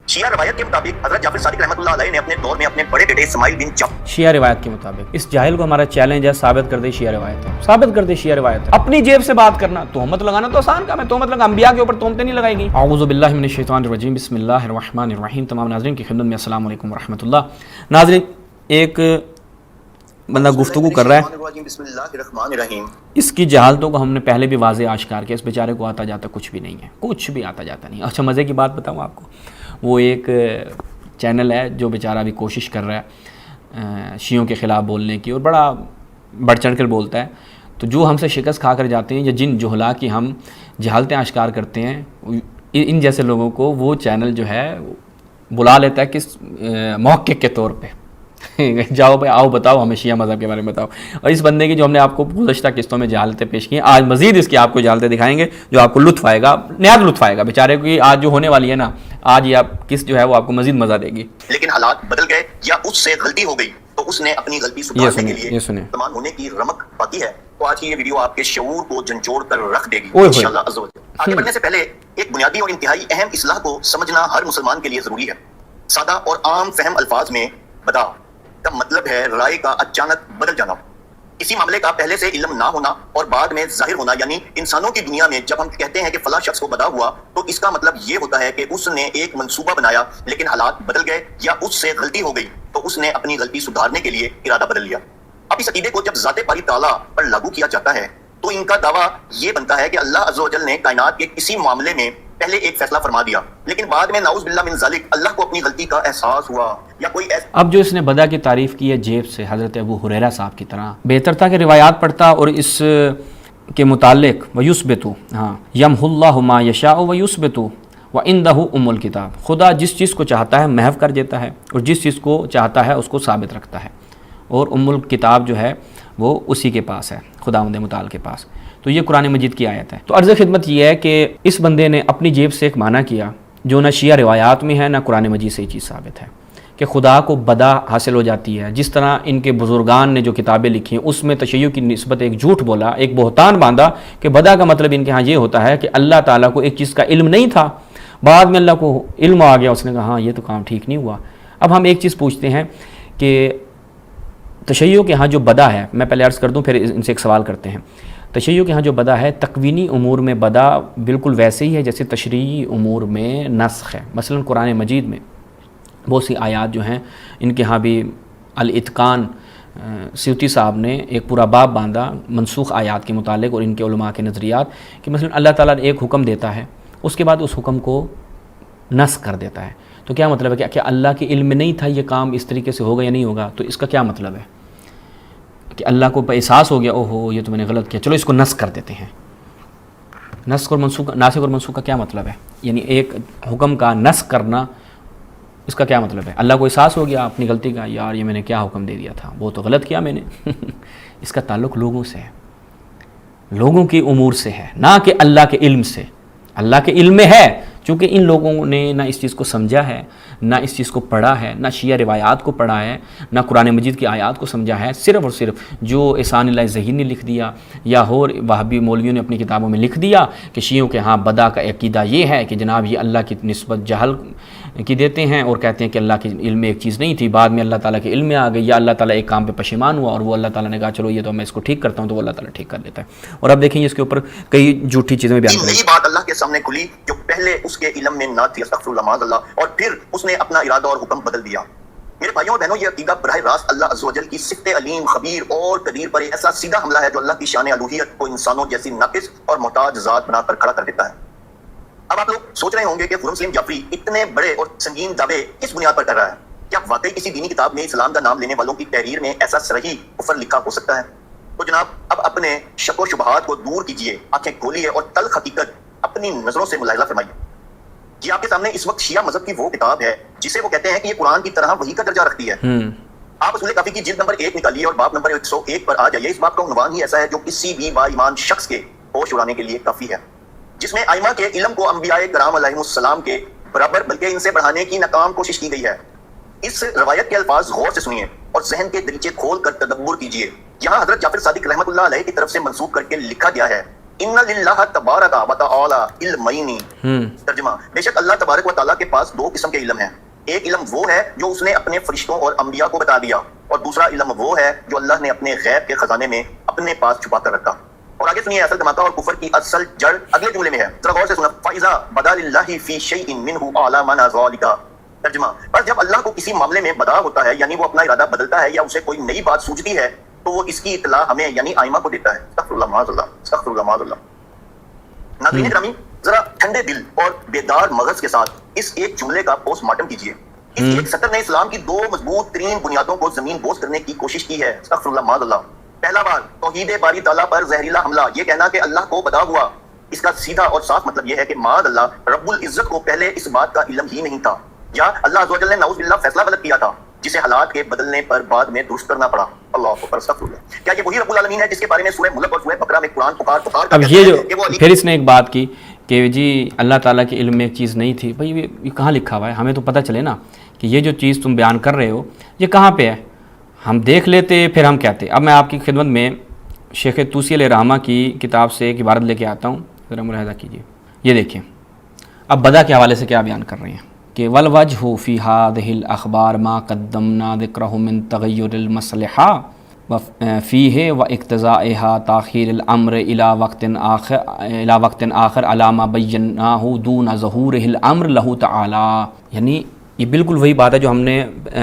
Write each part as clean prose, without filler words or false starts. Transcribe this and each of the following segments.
شیعہ روایت کے مطابق حضرت جعفر صادق رحمۃ اللہ علیہ نے اپنے دور میں اپنے بڑے بیٹے اسماعیل بن شیعہ روایت کے مطابق اس جاہل کو ہمارا چیلنج ہے، ثابت کر دے شیعہ روایت ہے، ثابت کر دے شیعہ روایت ہے۔ اپنی جیب سے بات کرنا، تہمت لگانا تو آسان کام ہے، تہمت لگا، انبیاء کے اوپر تہمتیں نہیں لگائی گئی۔ اعوذ باللہ من الشیطان الرجیم، بسم اللہ الرحمن الرحیم۔ تمام ناظرین کی خدمت میں السلام علیکم ورحمۃ اللہ۔ ناظرین، ایک بندہ گفتگو کر رہا ہے، بسم اللہ الرحمن الرحیم۔ اس کی جہالتوں کو ہم نے پہلے بھی واضح آشکار کیا، اس بیچارے کو آتا جاتا کچھ بھی نہیں ہے، کچھ بھی آتا جاتا نہیں۔ اچھا مزے کی بات بتاؤں آپ کو، وہ ایک چینل ہے جو بیچارہ ابھی کوشش کر رہا ہے شیعوں کے خلاف بولنے کی، اور بڑا بڑھ چڑھ کر بولتا ہے۔ تو جو ہم سے شکست کھا کر جاتے ہیں یا جن جہلا کی ہم جہالتیں آشکار کرتے ہیں، ان جیسے لوگوں کو وہ چینل جو ہے بلا لیتا ہے کس محقق کے طور پہ، جاؤ بھائی آؤ بتاؤ ہمیں شیعہ مذہب کے بارے میں بتاؤ۔ اور اس بندے کی جو ہم نے آپ کو گزشتہ قسطوں میں جہالتیں پیش کی ہیں، آج مزید اس کی آپ کو جہالتیں دکھائیں گے جو آپ کو لطف آئے گا، نہایت لطف آئے گا بیچارے کو۔ آج جو ہونے والی ہے نا، آج یہ آپ قسط جو ہے وہ آپ کو مزید مزہ دے گی۔ لیکن حالات بدل گئے یا اس سے غلطی ہو گئی تو اس نے اپنی غلطی سدھارنے کے لیے تمام ہونے کی رمق پاتی ہے۔ تو آج کی یہ ویڈیو آپ کے شعور کو جھنجھوڑ کر رکھ دے گی انشاءاللہ عز و جل۔ آگے بڑھنے سے پہلے ایک بنیادی اور انتہائی اہم اصلاح کو سمجھنا ہر مسلمان کے لیے ضروری ہے۔ سادہ اور عام فہم الفاظ میں بدا کا مطلب ہے رائے کا اچانک بدل جانا، کسی معاملے کا پہلے سے علم نہ ہونا اور بعد میں ظاہر ہونا۔ یعنی انسانوں کی دنیا میں جب ہم کہتے ہیں کہ فلاں شخص کو بدا ہوا تو اس کا مطلب یہ ہوتا ہے کہ اس نے ایک منصوبہ بنایا، لیکن حالات بدل گئے یا اس سے غلطی ہو گئی تو اس نے اپنی غلطی سدھارنے کے لیے ارادہ بدل لیا۔ اب اس عقیدے کو جب ذات باری تعالیٰ پر لاگو کیا جاتا ہے تو ان کا دعویٰ یہ بنتا ہے کہ اللہ عز و جل نے کائنات کے کسی معاملے میں پہلے ایک فیصلہ فرما دیا، لیکن بعد میں نعوذ باللہ من ذالک اللہ کو اپنی غلطی کا احساس ہوا یا کوئی اب جو اس نے بدا کی تعریف کی ہے جیب سے، حضرت ابو ہریرہ صاحب کی طرح، بہتر تھا کہ روایات پڑھتا اور اس کے متعلق وَيُثْبِتُ يَمْحُ اللَّهُ مَا يَشَاءُ وَيُثْبِتُ وَعِندَهُ أُمُّ الْكِتَابِ۔ خدا جس چیز کو چاہتا ہے محو کر دیتا ہے اور جس چیز کو چاہتا ہے اس کو ثابت رکھتا ہے، اور ام الکتاب جو ہے وہ اسی کے پاس ہے، خداوند متعال کے پاس۔ تو یہ قرآن مجید کی آیت ہے۔ تو عرض خدمت یہ ہے کہ اس بندے نے اپنی جیب سے ایک معنی کیا جو نہ شیعہ روایات میں ہے نہ قرآن مجید سے یہ چیز ثابت ہے کہ خدا کو بدا حاصل ہو جاتی ہے۔ جس طرح ان کے بزرگان نے جو کتابیں لکھی ہیں اس میں تشیع کی نسبت ایک جھوٹ بولا، ایک بہتان باندھا کہ بدا کا مطلب ان کے ہاں یہ ہوتا ہے کہ اللہ تعالیٰ کو ایک چیز کا علم نہیں تھا، بعد میں اللہ کو علم آ گیا، اس نے کہا ہاں یہ تو کام ٹھیک نہیں ہوا۔ اب ہم ایک چیز پوچھتے ہیں کہ تشیع کے ہاں جو بدا ہے، میں پہلے عرض کر دوں پھر ان سے ایک سوال کرتے ہیں۔ تشیع کے ہاں جو بدا ہے، تکوینی امور میں بدا بالکل ویسے ہی ہے جیسے تشریعی امور میں نسخ ہے۔ مثلا قرآن مجید میں بہت سی آیات جو ہیں، ان کے ہاں بھی الاتقان سیوطی صاحب نے ایک پورا باب باندھا منسوخ آیات کے متعلق اور ان کے علماء کے نظریات، کہ مثلا اللہ تعالیٰ نے ایک حکم دیتا ہے، اس کے بعد اس حکم کو نسخ کر دیتا ہے۔ تو کیا مطلب ہے کہ کیا اللہ کے علم میں نہیں تھا یہ کام اس طریقے سے ہوگا یا نہیں ہوگا؟ تو اس کا کیا مطلب ہے کہ اللہ کو احساس ہو گیا اوہو یہ تو میں نے غلط کیا، چلو اس کو نسخ کر دیتے ہیں۔ نسخ اور منسوخ کا کیا مطلب ہے؟ یعنی ایک حکم کا نسخ کرنا، اس کا کیا مطلب ہے؟ اللہ کو احساس ہو گیا اپنی غلطی کا، یار یہ میں نے کیا حکم دے دیا تھا، وہ تو غلط کیا میں نے۔ اس کا تعلق لوگوں سے ہے، لوگوں کی امور سے ہے، نہ کہ اللہ کے علم سے۔ اللہ کے علم میں ہے، چونکہ ان لوگوں نے نہ اس چیز کو سمجھا ہے، نہ اس چیز کو پڑھا ہے، نہ شیعہ روایات کو پڑھا ہے، نہ قرآن مجید کی آیات کو سمجھا ہے۔ صرف اور صرف جو احسان اللہ ظہیر نے لکھ دیا یا اور وہابی مولویوں نے اپنی کتابوں میں لکھ دیا کہ شیعوں کے ہاں بدا کا عقیدہ یہ ہے کہ جناب یہ اللہ کی نسبت جہل کی دیتے ہیں اور کہتے ہیں کہ اللہ کے علم میں ایک چیز نہیں تھی، بعد میں اللہ تعالیٰ کے علم میں آ گئی، یا اللہ تعالیٰ ایک کام پہ پشیمان ہوا اور وہ اللہ تعالیٰ نے کہا چلو یہ تو میں اس کو ٹھیک کرتا ہوں، تو وہ اللہ تعالیٰ ٹھیک کر دیتا ہے۔ اور اب دیکھیں اس کے اوپر کئی جھوٹی چیزیں بیان کریں۔ یہی بات اللہ کے سامنے کھلی جو پہلے اس کے علم میں نہ تھی، استغفر اللہ معاذ اللہ، اور پھر اس نے اپنا ارادہ اور حکم بدل دیا۔ میرے بھائیوں اور بہنوں، یہ عقیدہ براہ راست اللہ عز و جل کی صفت علیم، خبیر اور قدیر پر ایسا سیدھا حملہ ہے جو اللہ کی شان الوہیت کو انسانوں جیسی ناقص اور محتاج ذات بنا کر کھڑا کر دیتا ہے۔ اب آپ لوگ سوچ رہے ہوں گے کہ خرم سلیم جعفری اتنے بڑے اور سنگین دعوے کس بنیاد پر کر رہا ہے؟ کیا واقعی کسی دینی کتاب میں اسلام کا نام لینے والوں کی تحریر میں ایسا صریح کفر لکھا ہو سکتا ہے؟ تو جناب اب اپنے شک و شبہات کو دور کیجئے، آنکھیں کھولیے اور تلخ حقیقت اپنی نظروں سے ملاحظہ فرمائیے۔ یہ آپ کے سامنے اس وقت شیعہ مذہب کی وہ کتاب ہے جسے وہ کہتے ہیں کہ یہ قرآن کی طرح وحی کا درجہ رکھتی ہے۔ آپ اصول کافی کی جلد نمبر 1 نکالیے اور باب نمبر 101 پر آ جائیے۔ اس باب کا عنوان ہی ایسا ہے جو کسی بھی با ایمان شخص کے ہوش اڑانے کے لیے کافی ہے، جس میں ائمہ کے علم کو انبیاء کرام علیہ السلام کے برابر بلکہ ان سے بڑھانے کی ناکام کوشش کی گئی ہے۔ اس روایت کے الفاظ غور سے سنیے اور ذہن کے دریچے کھول کر تدبر کیجیے۔ یہاں حضرت جعفر صادق رحمۃ اللہ علیہ کی طرف سے منسوب کر کے لکھا گیا ہے ان للہ تبارک و تعالی علمین، ترجمہ بے شک اللہ تبارک و تعالیٰ کے پاس دو قسم کے علم ہیں، ایک علم وہ ہے جو اس نے اپنے فرشتوں اور انبیاء کو بتا دیا، اور دوسرا علم وہ ہے جو اللہ نے اپنے غیب کے خزانے میں اپنے پاس چھپا کر رکھا۔ اور آگے سنیے اصل دھماکہ اور کفر کی اصل جڑ اگلے جملے میں ہے، ذرا غور سے سننا، فَإِذَا بَدَا لِلَّهِ فِي شَيْءٍ مِّنْهُ أَعْلَمَ ذَلِكَ، ترجمہ بس جب اللہ کو کسی معاملے میں بدا ہوتا ہے، یعنی وہ اپنا ارادہ بدلتا ہے یا اسے کوئی نئی بات سوچتی ہے، تو وہ اس کی اطلاع ہمیں یعنی آئمہ کو دیتا ہے۔ استغفر اللہ معاذ اللہ، استغفر اللہ معاذ اللہ۔ ناظرین گرامی، ذرا ٹھنڈے دل اور بیدار مغز کے ساتھ اس ایک جملے کا پوسٹ مارٹم کیجیے۔ اس ایک سطر نے اسلام کی دو مضبوط ترین بنیادوں کو زمین بوس کرنے کی کوشش کی ہے۔ استغفر اللہ معاذ اللہ۔ پہلا بار توحید باری تعالیٰ پر زہریلا حملہ، یہ کہنا کہ اللہ کو بدا ہوا، اس کا سیدھا اور صاف مطلب یہ ہے کہ معاذ اللہ رب العزت کو پہلے اس بات کا علم ہی نہیں تھا، یا اللہ عز و جل نے نعوذ باللہ فیصلہ غلط کیا تھا جسے حالات کے بدلنے پر بعد میں درست کرنا پڑا۔ اللہ اکبر، استغفر اللہ۔ کیا یہ وہی رب العالمین ہے جس کے بارے میں سورہ ملک اور سورہ بقرہ میں قرآن پکار کر اب یہ جو پھر اس نے ایک بات کی کہ جی اللہ تعالیٰ کے علم میں ایک چیز نہیں تھی، بھائی یہ کہاں لکھا ہوا ہے؟ ہمیں تو پتہ چلے نا کہ یہ جو چیز تم بیان کر رہے ہو یہ کہاں پہ ہے، ہم دیکھ لیتے پھر ہم کہتے۔ اب میں آپ کی خدمت میں شیخ طوسی علیہ رحمہ کی کتاب سے ایک عبارت لے کے آتا ہوں، ذرا ملاحظہ کیجیے۔ یہ دیکھیں اب بدا کے حوالے سے کیا بیان کر رہے ہیں کہ والوجہ فی هذه الاخبار ما قدمنا ذکرہ من تغیر المصلحہ فیہ واقتضائها تاخیر الامر الى وقت آخر علی ما بیناہ دون ظہورہ الامر لہ تعالی۔ یعنی یہ بالکل وہی بات ہے جو ہم نے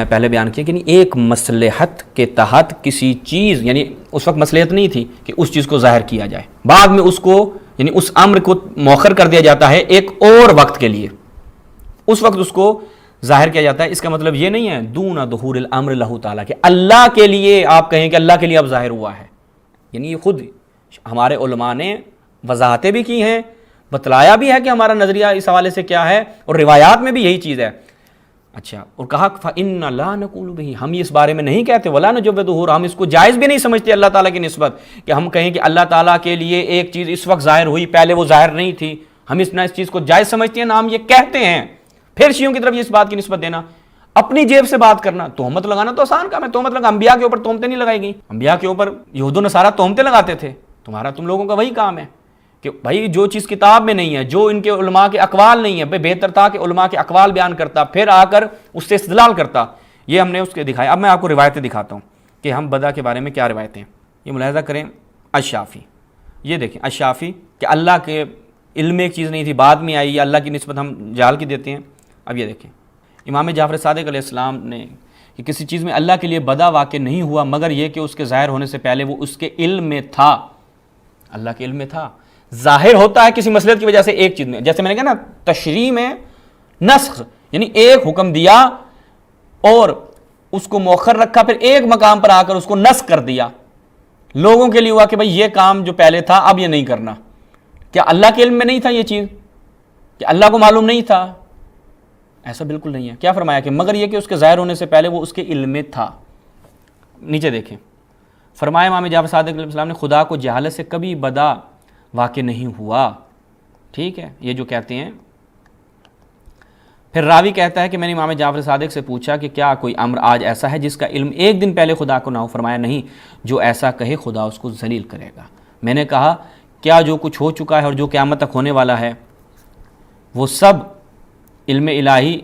پہلے بیان کی کہ ایک مصلحت کے تحت کسی چیز، یعنی اس وقت مصلحت نہیں تھی کہ اس چیز کو ظاہر کیا جائے، بعد میں اس کو یعنی اس امر کو مؤخر کر دیا جاتا ہے ایک اور وقت کے لیے، اس وقت اس کو ظاہر کیا جاتا ہے۔ اس کا مطلب یہ نہیں ہے دون ظہور الامر لہ تعالیٰ کہ اللہ کے لیے آپ کہیں کہ اللہ کے لیے اب ظاہر ہوا ہے، یعنی یہ خود ہمارے علماء نے وضاحتیں بھی کی ہیں، بتلایا بھی ہے کہ ہمارا نظریہ اس حوالے سے کیا ہے، اور روایات میں بھی یہی چیز ہے۔ اچھا، اور کہا فَإِنَّ لَا نَقُولُ بِهِ، ہم اس بارے میں نہیں کہتے، وَلَا نَجْوِدُهُ، ہم اس کو جائز بھی نہیں سمجھتے اللہ تعالیٰ کی نسبت کہ ہم کہیں کہ اللہ تعالیٰ کے لیے ایک چیز اس وقت ظاہر ہوئی، پہلے وہ ظاہر نہیں تھی، ہم اس چیز کو جائز سمجھتے ہیں نہ ہم یہ کہتے ہیں۔ پھر شیعوں کی طرف یہ اس بات کی نسبت دینا، اپنی جیب سے بات کرنا، تہمت لگانا تو آسان کام ہے، تہمت لگا، انبیاء کے اوپر تہمتیں نہیں لگائی گئی، انبیاء کے اوپر یہود و نصارہ تہمتیں لگاتے تھے، تم لوگوں کا وہی کام ہے کہ بھائی جو چیز کتاب میں نہیں ہے، جو ان کے علماء کے اقوال نہیں ہے، بہتر تھا کہ علماء کے اقوال بیان کرتا، پھر آ کر اس سے استدلال کرتا، یہ ہم نے اس کے دکھایا۔ اب میں آپ کو روایتیں دکھاتا ہوں کہ ہم بدا کے بارے میں کیا روایتیں ہیں، یہ ملاحظہ کریں۔ الشافی، یہ دیکھیں الشافی کہ اللہ کے علم میں ایک چیز نہیں تھی، بعد میں آئی، اللہ کی نسبت ہم جہل کی دیتے ہیں۔ اب یہ دیکھیں امام جعفر صادق علیہ السلام نے کہ کسی چیز میں اللہ کے لیے بدا واقع نہیں ہوا مگر یہ کہ اس کے ظاہر ہونے سے پہلے وہ اس کے علم میں تھا، اللہ کے علم میں تھا۔ ظاہر ہوتا ہے کسی مصلحت کی وجہ سے ایک چیز میں، جیسے میں نے کہا نا تشریع میں نسخ، یعنی ایک حکم دیا اور اس کو مؤخر رکھا، پھر ایک مقام پر آ کر اس کو نسخ کر دیا، لوگوں کے لیے ہوا کہ بھائی یہ کام جو پہلے تھا اب یہ نہیں کرنا۔ کیا اللہ کے علم میں نہیں تھا یہ چیز، کہ اللہ کو معلوم نہیں تھا؟ ایسا بالکل نہیں ہے۔ کیا فرمایا کہ مگر یہ کہ اس کے ظاہر ہونے سے پہلے وہ اس کے علم میں تھا۔ نیچے دیکھیں فرمایا امام جعفر صادق علیہ السلام نے خدا کو جہالت سے کبھی بدا واقع نہیں ہوا، ٹھیک ہے، یہ جو کہتے ہیں۔ پھر راوی کہتا ہے کہ میں نے امام جعفر صادق سے پوچھا کہ کیا کوئی امر آج ایسا ہے جس کا علم ایک دن پہلے خدا کو نہ ہو؟ فرمایا نہیں، جو ایسا کہے خدا اس کو ذلیل کرے گا۔ میں نے کہا کیا جو کچھ ہو چکا ہے اور جو قیامت تک ہونے والا ہے وہ سب علم الہی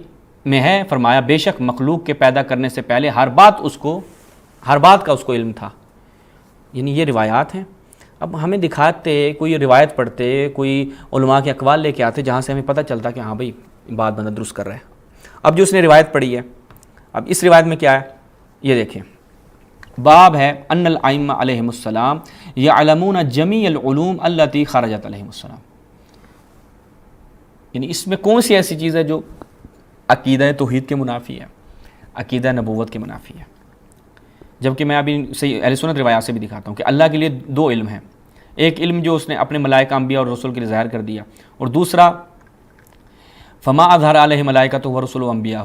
میں ہے؟ فرمایا بے شک مخلوق کے پیدا کرنے سے پہلے ہر بات کا اس کو علم تھا۔ یعنی یہ روایات ہیں۔ اب ہمیں دکھاتے، کوئی روایت پڑھتے، کوئی علماء کے اقوال لے کے آتے جہاں سے ہمیں پتہ چلتا کہ ہاں بھائی بات بندہ درست کر رہا ہے۔ اب جو اس نے روایت پڑھی ہے، اب اس روایت میں کیا ہے یہ دیکھیں، باب ہے ان الائمہ علیہم السلام یعلمون جمیع العلوم التی خرجت علیہم السلام، یعنی اس میں کون سی ایسی چیز ہے جو عقیدہ توحید کے منافی ہے، عقیدہ نبوت کے منافی ہے؟ جبکہ میں ابھی صحیح اہل سنت روایات سے بھی دکھاتا ہوں کہ اللہ کے لیے دو علم ہیں، ایک علم جو اس نے اپنے ملائکہ انبیاء اور رسول کے لیے ظاہر کر دیا، اور دوسرا فما اظہر علیہ ملائکۃ ورسل انبیاء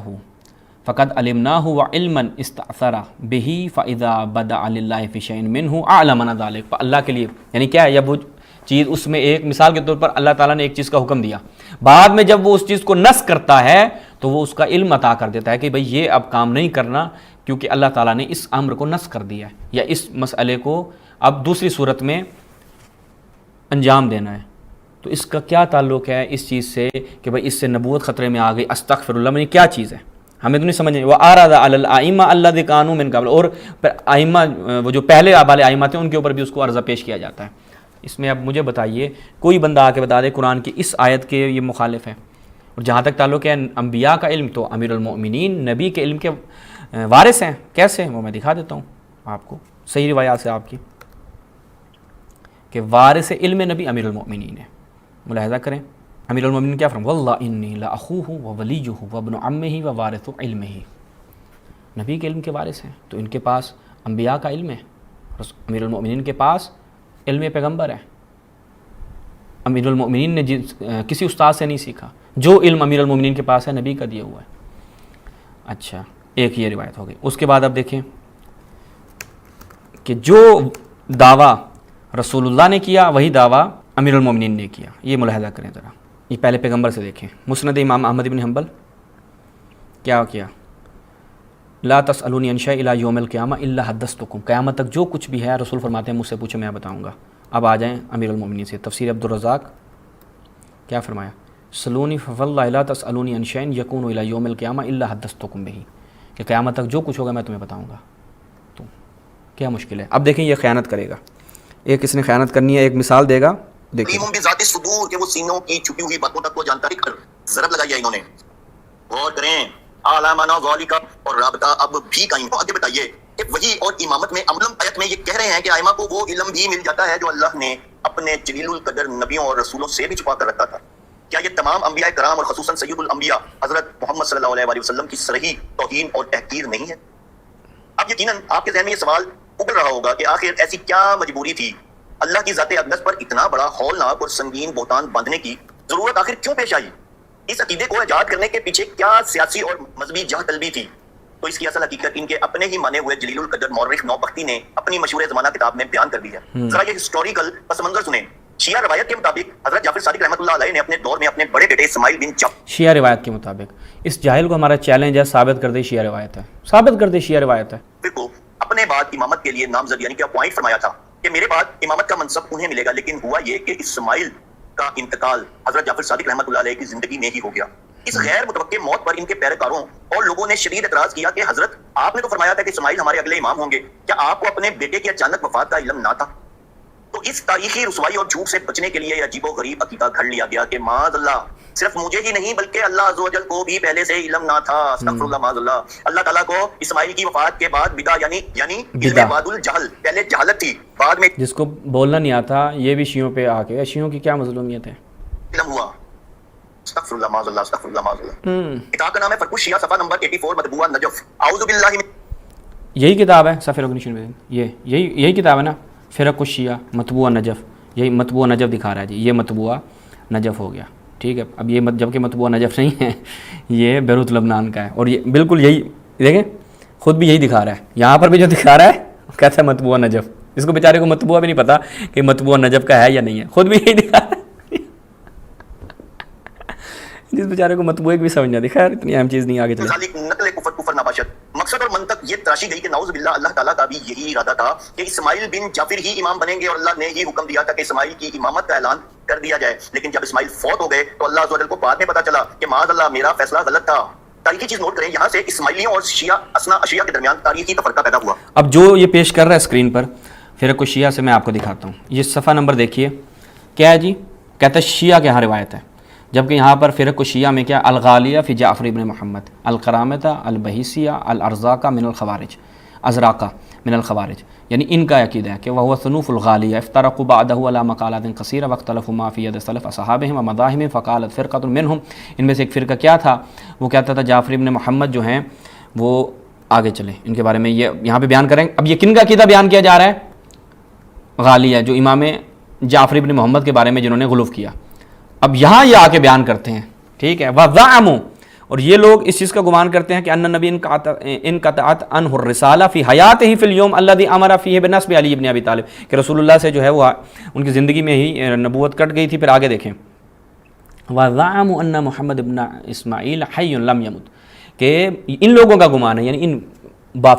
فقد علمناہ وعلما استأثر بہ فاذا بدأ للہ فی شیء منہ اعلمنا ذلک۔ اللہ کے لیے یعنی کیا ہے، یہ وہ چیز اس میں ایک مثال کے طور پر اللہ تعالیٰ نے ایک چیز کا حکم دیا، بعد میں جب وہ اس چیز کو نسخ کرتا ہے تو وہ اس کا علم عطا کر دیتا ہے کہ بھئی یہ اب کام نہیں کرنا، کیونکہ اللہ تعالیٰ نے اس امر کو نسخ کر دیا ہے، یا اس مسئلے کو اب دوسری صورت میں انجام دینا ہے، تو اس کا کیا تعلق ہے اس چیز سے کہ بھائی اس سے نبوت خطرے میں آ گئی؟ استغفر اللہ، میں کیا چیز ہے ہمیں تو نہیں سمجھ. وہ آراد علی الائمہ الذی کانوا من قبل، اور پھر ائمہ وہ جو پہلے والے ائمہ تھے ان کے اوپر بھی اس کو عرضہ پیش کیا جاتا ہے. اس میں اب مجھے بتائیے کوئی بندہ آ کے بتا دے قرآن کی اس آیت کے یہ مخالف ہے. اور جہاں تک تعلق ہے انبیاء کا علم، تو امیر المؤمنین نبی کے علم کے وارث ہیں. کیسے؟ وہ میں دکھا دیتا ہوں آپ کو صحیح روایات سے آپ کی، کہ وارث علم نبی امیر المؤمنین ہے. ملاحظہ کریں امیر المؤمنین کیا فرمایا، واللہ انی لاخوہ وولیہ وابن عمہ ووارث علمہ. نبی کے علم کے وارث ہیں تو ان کے پاس انبیاء کا علم ہے. امیر المؤمنین کے پاس علم پیغمبر ہے. امیر المؤمنین نے کسی استاد سے نہیں سیکھا، جو علم امیر المؤمنین کے پاس ہے نبی کا دیا ہوا ہے. اچھا، ایک یہ روایت ہو گئی. اس کے بعد اب دیکھیں کہ جو دعویٰ رسول اللہ نے کیا وہی دعویٰ امیر المؤمنین نے کیا. یہ ملاحظہ کریں ذرا، یہ پہلے پیغمبر سے دیکھیں. مسند امام احمد بن حنبل کیا کیا، لا تسألونی عن شیء الی یوم القیامہ الا حدثتکم، قیامت تک جو کچھ بھی ہے رسول فرماتے ہیں مجھ سے پوچھو میں بتاؤں گا. اب آ جائیں امیر المؤمنین سے. تفسیر عبدالرزاق کیا فرمایا، سلونی فواللہ لا تسألونی عن شیء یکون الی یوم القیامہ الا حدثتکم بہ، کہ قیامت تک جو کچھ ہوگا میں تمہیں بتاؤں گا. تو کیا مشکل ہے؟ اب دیکھیں یہ خیانت کرے گا، ایک اس نے خیانت کرنی ہے، ایک مثال دے گا. دیکھیں علم بذات الصدور، کہ وہ سینوں کی چھپی ہوئی باتوں تک کو جانتا ہے. ضرب لگائی ہے انہوں نے. غور کریں، علامنا ذالک، اور رابطہ اب بھی قائم. آگے بتائیے کہ وہی اور امامت میں عملم آیت میں یہ کہہ رہے ہیں کہ ائمہ کو وہ علم بھی مل جاتا ہے جو اللہ نے اپنے جلیل القدر نبیوں اور رسولوں سے بھی چھپا کر رکھا تھا. کیا یہ تمام انبیاء کرام اور خصوصاً سید الانبیاء حضرت محمد صلی اللہ علیہ وسلم کی صریح توہین اور تحقیر نہیں ہے؟ اب یقیناً آپ کے ذہن میں یہ سوال ابھر رہا ہوگا کہ آخر ایسی کیا مجبوری تھی اللہ کی ذات اقدس پر اتنا بڑا ہولناک اور سنگین بہتان باندھنے کی ضرورت آخر کیوں پیش آئی؟ اس عقیدے کو ایجاد کرنے کے پیچھے کیا سیاسی اور مذہبی جہہ طلبی تھی؟ تو اس کی اصل حقیقت ان کے اپنے ہی مانے ہوئے جلیل القدر مورخ نوبختی نے اپنی مشہور زمانہ کتاب میں بیان کر دی ہے. ذرا یہ ہسٹوریکل پس منظر سنیں. شیعہ روایت کے مطابق حضرت جعفر صادق رحمۃ اللہ علیہ نے اپنے دور میں اپنے بڑے بیٹے اسماعیل بن شیعہ روایت کے مطابق، اس جاہل کو ہمارا چیلنج ہے، ثابت کر دے شیعہ روایت ہے، ثابت کر دے شیعہ روایت ہے. کو اپنے بعد امامت کے لیے نامزد یعنی کہ اپوائنٹ فرمایا تھا کہ میرے بعد امامت کا منصب انہیں ملے گا. لیکن ہوا یہ کہ اسماعیل کا انتقال حضرت جعفر صادق رحمۃ اللہ علیہ کی زندگی میں ہی ہو گیا. اس غیر متوقع موت پر ان کے پیروکاروں اور لوگوں نے شدید اعتراض کیا کہ حضرت آپ نے تو فرمایا تھا کہ اسماعیل ہمارے اگلے امام ہوں گے، کیا آپ کو اپنے بیٹے کی اچانک وفات کا علم نہ تھا؟ تو اس تاریخی رسوائی اور جھوٹ سے بچنے کے لیے یہ عجیب و غریب عقیدہ گھڑ لیا گیا کہ معاذ اللہ صرف مجھے ہی نہیں بلکہ اللہ عز و جل کو بھی پہلے سے علم نہ تھا. استغفر اللہ معاذ اللہ. اللہ تعالیٰ کو اسماعیل کی وفات کے بعد بدع یعنی علم واد الجہل، پہلے جہالت تھی، بعد میں جس کو بولنا نہیں آتا یہ بھی شیعوں پہ آ کے، شیعوں کی کیا مظلومیت ہے؟ علم ہوا. استغفر اللہ معاذ اللہ، استغفر اللہ معاذ اللہ. کتاب کا نام ہے فرق الشیعہ، صفحہ نمبر 84، مطبوعہ نجف. اعوذ باللہ من، یہی کتاب ہے صفحہ رکنیشن میں، یہی کتاب ہے نا، فرق الشیعہ مطبوعہ نجف. یہی مطبوعہ نجف دکھا رہا ہے جی، یہ مطبوعہ نجف ہو گیا. ٹھیک ہے، اب یہ جبکہ مطبوعہ نجف نہیں ہے، یہ بیروت لبنان کا ہے. اور یہ بالکل یہی دیکھیں، خود بھی یہی دکھا رہا ہے، یہاں پر بھی جو دکھا رہا ہے کہتا ہے مطبوعہ نجف. اس کو بیچارے کو مطبوعہ بھی نہیں پتا کہ مطبوعہ نجف کا ہے یا نہیں ہے، خود بھی یہی دکھا رہا ہے. جس بیچارے کو مطبوعہ بھی سمجھ نہ دکھا، اتنی اہم چیز نہیں. آگے چلیں. نقل کفر نباشت. مقصد اور منطق یہ تراشی گئی کہ نعوذ باللہ اللہ تعالیٰ کا بھی یہی ارادہ تھا کہ اسماعیل بن جعفر ہی امام بنیں گے، اور اللہ نے یہ حکم دیا تھا کہ اسماعیل کی امامت کا اعلان کر دیا جائے. لیکن جب اسماعیل فوت ہو گئے تو اللہ عز و جل کو بعد میں پتا چلا کہ معاذ اللہ میرا فیصلہ غلط تھا. تاریخی چیز نوٹ کریں، یہاں سے اسماعیلیوں اور شیعہ اثنا اشیاء کے درمیان تاریخی تفرقہ پیدا ہوا. اب جو یہ پیش کر رہا ہے اسکرین پر فرق الشیعہ سے، میں آپ کو دکھاتا ہوں. یہ صفحہ نمبر دیکھیے کیا ہے جی، کہتا ہے شیعہ کے ہاں روایت ہے، جبکہ یہاں پر فرق الشیعہ میں کیا، الغالیہ فی جعفر ابن محمد، القرامتہ البہیسیہ الارزاقہ من الخوارج، ازراقہ من الخوارج، یعنی ان کا عقیدہ ہے کہ وہ صنوف الغالیہ افترقوا بعدہ علی مقالات کثیرہ واختلفوا ما فی ید سلف اصحابہم ومذاہبہم فقالت فرقۃ منہم. ان میں سے ایک فرقہ کیا تھا، وہ کہتا تھا جعفر ابن محمد جو ہیں وہ آگے چلیں، ان کے بارے میں یہ یہاں پہ بیان کریں. اب یہ کن کا عقیدہ بیان کیا جا رہا ہے؟ غالیہ، جو امام جعفر ابن محمد کے بارے میں جنہوں نے غلو کیا. اب یہاں یہ آ کے بیان کرتے ہیں، ٹھیک ہے، وَزَعَمُوا، اور یہ لوگ اس چیز کا گمان کرتے ہیں کہ ان نبی انقطعت عنہ الرسالہ فی حیاتہ فی اليوم الذی امر فیہ بنصب علی ابن ابی طالب، کہ رسول اللہ سے جو ہے وہ ان کی زندگی میں ہی نبوت کٹ گئی تھی. پھر آگے دیکھیں، وَزَعَمُوا ان محمد ابن اسماعیل حی لم یمت، کہ ان لوگوں کا گمان ہے، یعنی ان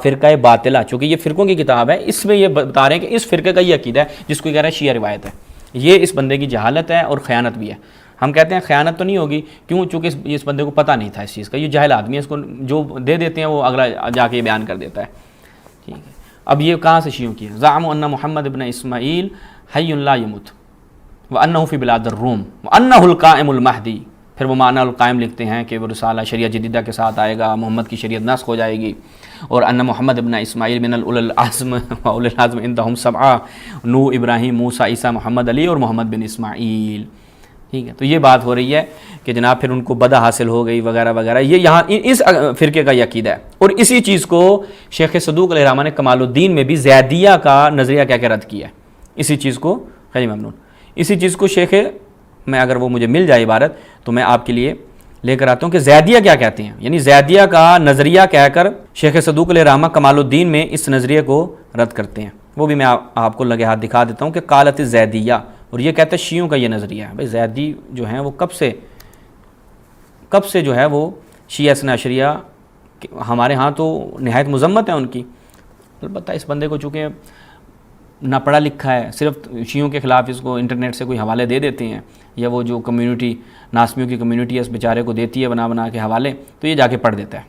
فرقہ باطلہ، چونکہ یہ فرقوں کی کتاب ہے، اس میں یہ بتا رہے ہیں کہ اس فرقے کا یہ عقیدہ ہے جس کو کہہ رہا ہے شیعہ روایت ہے. یہ اس بندے کی جہالت ہے اور خیانت بھی ہے. ہم کہتے ہیں خیانت تو نہیں ہوگی، کیوں؟ چونکہ اس بندے کو پتہ نہیں تھا اس چیز کا، یہ جاہل آدمی ہے، اس کو جو دے دیتے ہیں وہ اگلا جا کے یہ بیان کر دیتا ہے. ٹھیک ہے، اب یہ کہاں سے شیعوں کی ہے؟ زعموا ان محمد ابن اسماعیل حی لا یموت وانہ فی بلاد الروم وانہ القائم المہدی. پھر وہ معنی القائم لکھتے ہیں کہ وہ رسالہ شریعت جدیدہ کے ساتھ آئے گا، محمد کی شریعت نسخ ہو جائے گی. اور ان محمد ابن اسماعیل من الاولی العزم واولی العزم عندهم سبعہ، نوح، ابراہیم، موسیٰ، عیسیٰ، محمد علی اور محمد بن اسماعیل. ٹھیک ہے، تو یہ بات ہو رہی ہے کہ جناب پھر ان کو بدع حاصل ہو گئی وغیرہ وغیرہ. یہ یہاں اس فرقے کا یہ عقیدہ ہے. اور اسی چیز کو شیخ صدوق علیہ الرحمہ نے کمال الدین میں بھی زیدیہ کا نظریہ کہہ کے رد کیا ہے. اسی چیز کو خیلی ممنون، اسی چیز کو شیخ، میں اگر وہ مجھے مل جائے عبارت تو میں آپ کے لیے لے کر آتا ہوں کہ زیدیہ کیا کہتے ہیں. یعنی زیدیہ کا نظریہ کہہ کر شیخ صدوق علیہ الرحمہ کمال الدین میں اس نظریے کو رد کرتے ہیں. وہ بھی میں آپ کو لگے ہاتھ دکھا دیتا ہوں کہ قالت زیدیہ، اور یہ کہتے ہیں شیعوں کا یہ نظریہ ہے. بھائی زیدی جو ہیں وہ کب سے جو ہے وہ شیعہ اثنا عشریہ ہمارے ہاں تو نہایت مذمت ہے ان کی. البتہ اس بندے کو چونکہ نہ پڑھا لکھا ہے، صرف شیعوں کے خلاف اس کو انٹرنیٹ سے کوئی حوالے دے دیتے ہیں، یا وہ جو کمیونٹی ناسمیوں کی کمیونٹی ہے اس بیچارے کو دیتی ہے بنا کے حوالے، تو یہ جا کے پڑھ دیتا ہے.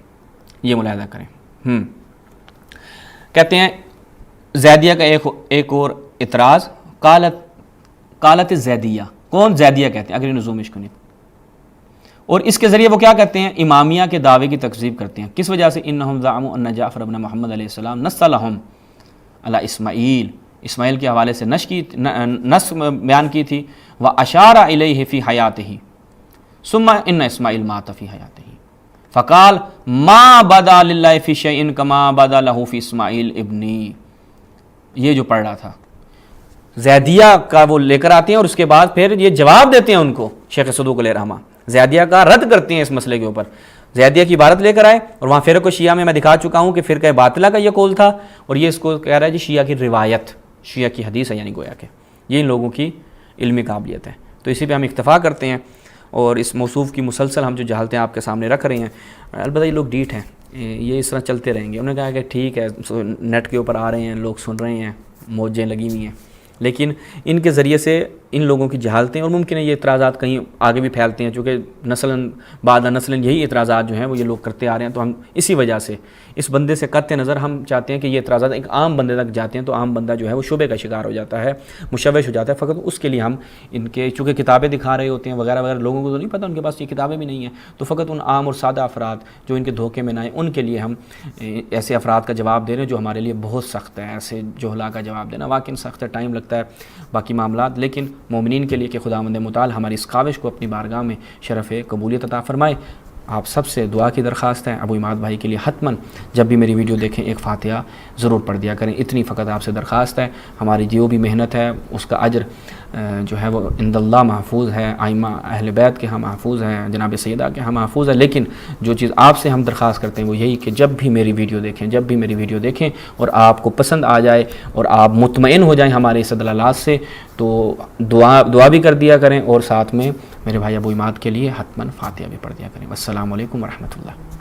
یہ ملاحظہ کریں. کہتے ہیں زیدیہ کا ایک اور اعتراض، قالت زیدیہ. کون زیدیہ کہتے ہیں؟ اگر نظوم اشکنیت. اور اس کے ذریعے وہ کیا کہتے ہیں؟ امامیہ کے دعوے کی تکذیب کرتے ہیں. کس وجہ سے؟ انہم زعموا ان جعفر بن محمد علیہ السلام نص لہم علی اسماعیل، اسماعیل کے حوالے سے نص بیان کی تھی. واشار الیہ فی حیاتہ ثم ان اسماعیل مات فی حیاتہ فقال ما بدا للہ فی شیء کما بدا لہ فی اسماعیل ابنی. یہ جو پڑھ رہا تھا زیدیہ کا وہ لے کر آتے ہیں، اور اس کے بعد پھر یہ جواب دیتے ہیں ان کو. شیخ صدوق علیہ الرحمہ زیدیہ کا رد کرتے ہیں اس مسئلے کے اوپر. زیدیہ کی عبارت لے کر آئے، اور وہاں فرقہ شیعہ میں دکھا چکا ہوں کہ فرقہ باطلہ کا یہ قول تھا، اور یہ اس کو کہہ رہا ہے جی شیعہ کی روایت، شیعہ کی حدیث ہے، یعنی گویا کہ یہ ان لوگوں کی علمی قابلیت ہے. تو اسی پہ ہم اکتفا کرتے ہیں، اور اس موصوف کی مسلسل ہم جو جہالتیں آپ کے سامنے رکھ رہے ہیں. البتہ یہ لوگ ڈیٹ ہیں، یہ اس طرح چلتے رہیں گے. انہوں نے کہا کہ ٹھیک ہے نیٹ کے اوپر آ رہے ہیں، لوگ سن رہے ہیں، موجیں لگی ہوئی ہیں، لیکن ان کے ذریعے سے ان لوگوں کی جہالتیں، اور ممکن ہے یہ اعتراضات کہیں آگے بھی پھیلتے ہیں، چونکہ نسلاً بعد نسلاً یہی اعتراضات جو ہیں وہ یہ لوگ کرتے آ رہے ہیں. تو ہم اسی وجہ سے اس بندے سے قطع نظر ہم چاہتے ہیں کہ یہ اعتراضات ایک عام بندے تک جاتے ہیں، تو عام بندہ جو ہے وہ شبہ کا شکار ہو جاتا ہے، مشوش ہو جاتا ہے. فقط اس کے لیے ہم ان کے چونکہ کتابیں دکھا رہے ہوتے ہیں وغیرہ وغیرہ، لوگوں کو تو نہیں پتہ، ان کے پاس یہ کتابیں بھی نہیں ہیں، تو فقط ان عام اور سادہ افراد جو ان کے دھوکے میں نہ آئیں، ان کے لیے ہم ایسے افراد کا جواب دے رہے ہیں جو ہمارے لیے بہت سخت ہے. ایسے جہلا کا جواب دینا واقعی سخت ہے، ٹائم لگتا ہے باقی معاملات، لیکن مومنین کے لیے کہ خداوند متعال ہماری اس کاوش کو اپنی بارگاہ میں شرف قبولیت عطا فرمائے. آپ سب سے دعا کی درخواست ہے. ابو عماد بھائی کے لیے حتماً جب بھی میری ویڈیو دیکھیں ایک فاتحہ ضرور پڑھ دیا کریں. اتنی فقط آپ سے درخواست ہے. ہماری جو بھی محنت ہے اس کا اجر جو ہے وہ عند اللہ محفوظ ہے، ائمہ اہل بیت کے ہم محفوظ ہیں، جناب سیدہ کے ہم محفوظ ہے. لیکن جو چیز آپ سے ہم درخواست کرتے ہیں وہ یہی کہ جب بھی میری ویڈیو دیکھیں اور آپ کو پسند آ جائے اور آپ مطمئن ہو جائیں ہمارے اس دلالات سے، تو دعا بھی کر دیا کریں، اور ساتھ میں میرے بھائی ابو عماد کے لیے حتماً فاتحہ بھی پڑھ دیا کریں. السلام علیکم ورحمۃ اللہ.